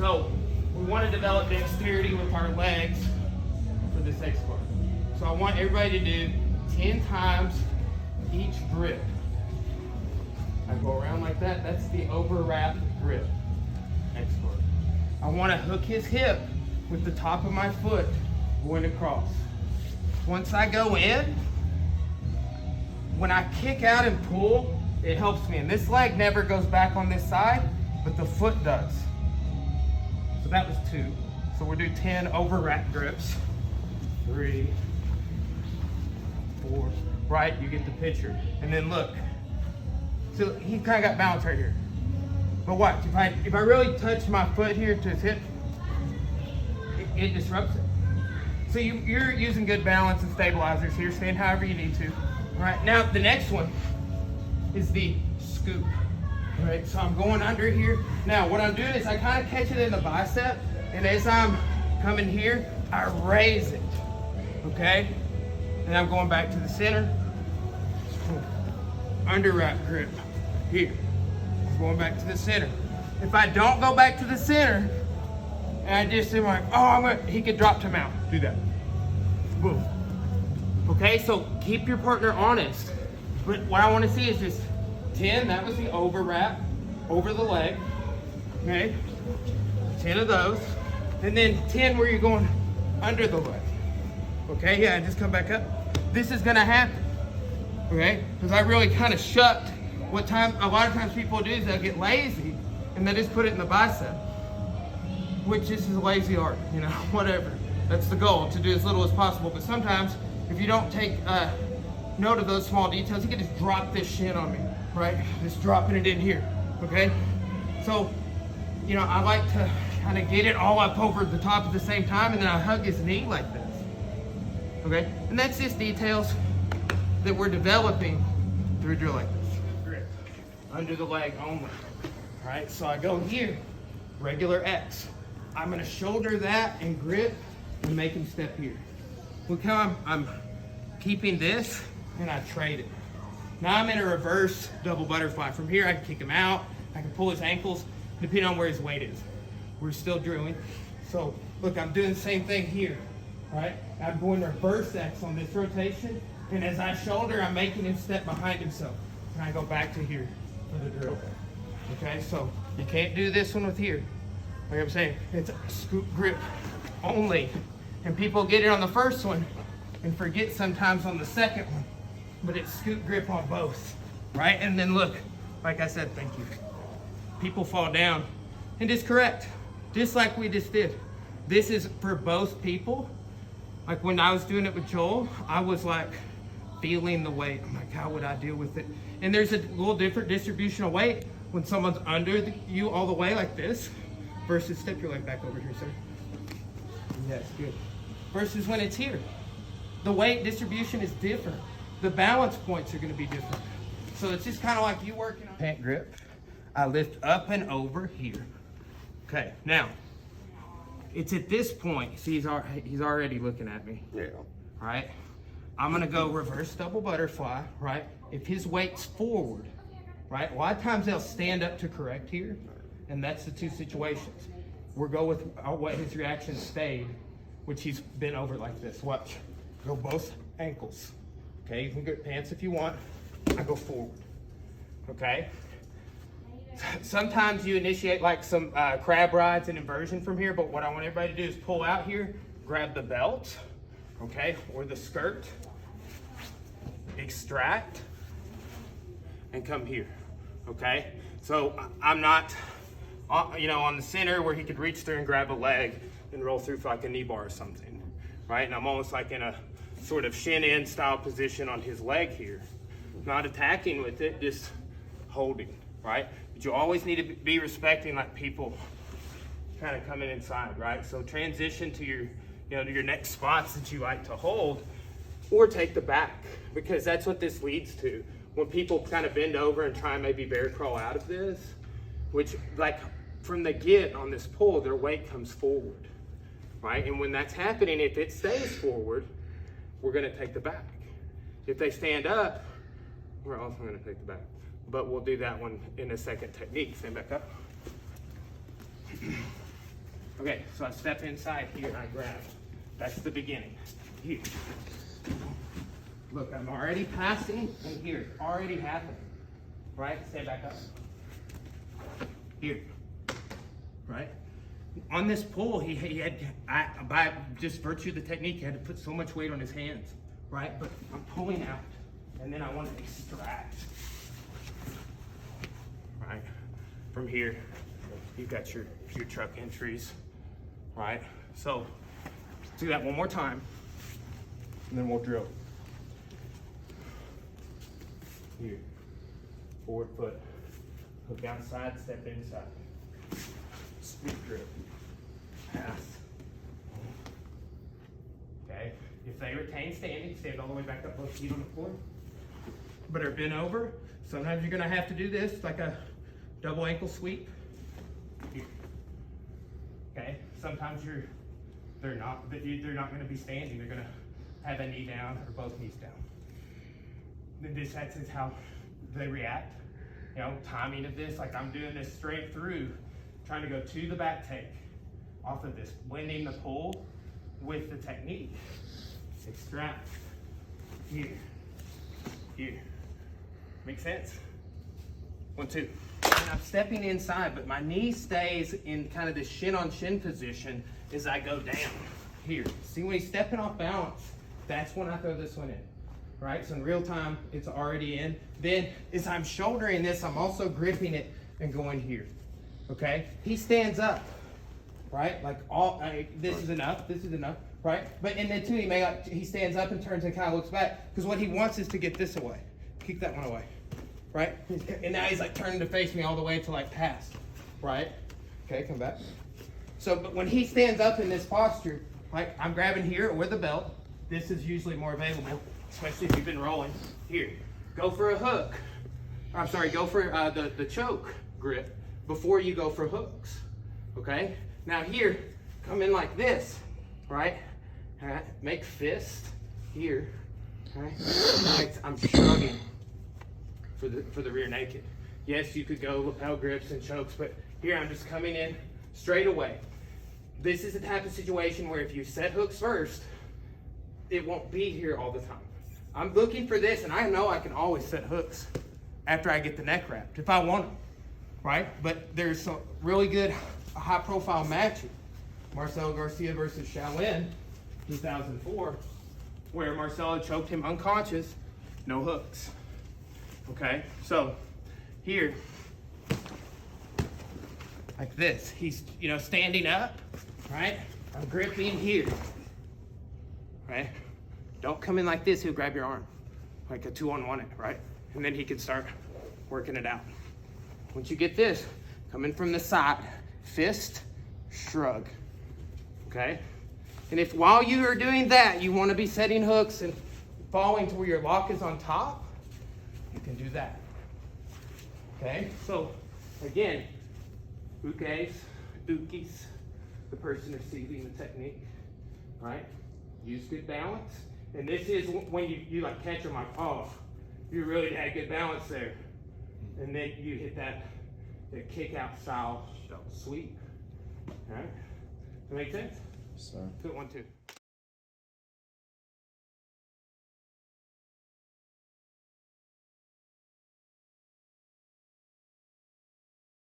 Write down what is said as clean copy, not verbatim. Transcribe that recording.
So we want to develop dexterity with our legs for this X bar. So I want everybody to do 10 times each grip. I go around like that. That's the overwrap grip. X bar. I want to hook his hip with the top of my foot going across. Once I go in, when I kick out and pull, it helps me. And this leg never goes back on this side, but the foot does. So that was 2. So we'll do 10 overwrap grips. 3, 4, right? You get the picture. And then look. So he kind of got balance right here. But watch, if I really touch my foot here to his hip, it disrupts it. So you're using good balance and stabilizers here. Stand however you need to. All right, now the next one is the scoop. All right, so I'm going under here. Now what I'm doing is I kind of catch it in the bicep, and as I'm coming here, I raise it, okay? And I'm going back to the center. Under wrap grip, here. Going back to the center. If I don't go back to the center, and I just am like, oh, he could drop to mount. Do that. Boom. Okay, so keep your partner honest. But what I want to see is just 10, that was the overwrap, over the leg. Okay, 10 of those. And then 10 where you're going under the leg. Okay, yeah, just come back up. This is gonna happen, okay? Because I really kind of shut. A lot of times people do is they'll get lazy and they just put it in the bicep, which this is a lazy art, you know, whatever. That's the goal, to do as little as possible. But sometimes if you don't take note of those small details, you can just drop this shin on me, right? Just dropping it in here, okay? So, you know, I like to kind of get it all up over the top at the same time, and then I hug his knee like this, okay? And that's just details that we're developing through a drill like this. Grip, under the leg only, all right? So I go here, regular X. I'm gonna shoulder that and grip and make him step here. Look how I'm keeping this and I trade it. Now I'm in a reverse double butterfly. From here I can kick him out, I can pull his ankles, depending on where his weight is. We're still drilling. So look, I'm doing the same thing here, right? I'm going reverse X on this rotation, and as I shoulder, I'm making him step behind himself. And I go back to here for the drill. Okay, so you can't do this one with here. Like I'm saying, it's a scoop grip only. And people get it on the first one and forget sometimes on the second one, but it's scoop grip on both, right? And then look, like I said, thank you. People fall down and just correct, just like we just did. This is for both people. Like when I was doing it with Joel, I was like feeling the weight. I'm like, how would I deal with it? And there's a little different distribution of weight when someone's under you all the way like this versus, step your leg back over here, sir. Yes, good. Versus when it's here. The weight distribution is different. The balance points are gonna be different. So it's just kind of like you working on pant grip. I lift up and over here. Okay, now, it's at this point, see he's already looking at me. Yeah. Right? I'm gonna go reverse double butterfly, right? If his weight's forward, right? A lot of times they'll stand up to correct here, and that's the two situations. We'll go with what his reaction stayed, which he's been over like this. Watch. Go both ankles. Okay, you can get pants if you want. I go forward. Okay? Sometimes you initiate like some crab rides and inversion from here, but what I want everybody to do is pull out here, grab the belt, okay, or the skirt, extract, and come here, okay? So I'm not, you know, on the center where he could reach through and grab a leg and roll through for like a knee bar or something, right? And I'm almost like in a sort of shin-in style position on his leg here. Not attacking with it, just holding, right? But you always need to be respecting like people kind of coming inside, right? So transition to your, you know, to your next spots that you like to hold, or take the back, because that's what this leads to. When people kind of bend over and try and maybe bear crawl out of this, which like from the get on this pull, their weight comes forward, right? And when that's happening, if it stays forward, we're gonna take the back. If they stand up, we're also gonna take the back. But we'll do that one in a second technique. Stand back up. Okay, so I step inside here and I grab. That's the beginning. Here. Look, I'm already passing, and here, it's already happening. Right? Stay back up. Here. Right? On this pull, he had, by just virtue of the technique, he had to put so much weight on his hands. Right? But I'm pulling out, and then I want to extract. Right? From here, you've got your truck entries. Right? So, let's do that one more time, and then we'll drill. Here, forward foot, hook outside, step inside. Sweep grip, pass. Okay, if they retain standing, stand all the way back up, both feet on the floor. But are bent over, sometimes you're gonna have to do this, like a double ankle sweep. Here. Okay, sometimes they're not gonna be standing, they're gonna have a knee down or both knees down. Then this is how they react. You know, timing of this, like I'm doing this straight through, trying to go to the back take off of this, blending the pull with the technique. Extract, here, here. Make sense? 1, 2. And I'm stepping inside, but my knee stays in kind of the shin on shin position as I go down. Here, see when he's stepping off balance, that's when I throw this one in. Right, so in real time, it's already in. Then, as I'm shouldering this, I'm also gripping it and going here, okay? He stands up, right? Like this is enough, right? But and then too, he stands up and turns and kind of looks back, because what he wants is to get this away. Kick that one away, right? And now he's like turning to face me all the way to like pass, right? Okay, come back. So, but when he stands up in this posture, right, I'm grabbing here or the belt. This is usually more available, especially if you've been rolling. Here, go for a hook. I'm sorry, go for the choke grip before you go for hooks, okay? Now here, come in like this, right? All right, make fist here, right? I'm shrugging for the rear naked. Yes, you could go lapel grips and chokes, but here I'm just coming in straight away. This is the type of situation where if you set hooks first, it won't be here all the time. I'm looking for this, and I know I can always set hooks after I get the neck wrapped, if I want them, right? But there's some really good high-profile matches. Marcelo Garcia versus Shaolin, 2004, where Marcelo choked him unconscious, no hooks, okay? So here, like this, he's, standing up, right? I'm gripping here, right? Don't come in like this, he'll grab your arm, like a 2-on-1, right? And then he can start working it out. Once you get this, come in from the side, fist, shrug, okay? And if while you are doing that, you want to be setting hooks and falling to where your lock is on top, you can do that, okay? So, again, ukes, the person receiving the technique, right? Use good balance. And this is when you like catch them like, oh, you really had good balance there. And then you hit that kick out style sweep. All right? Does that make sense? Yes, sir. Good 1, 2.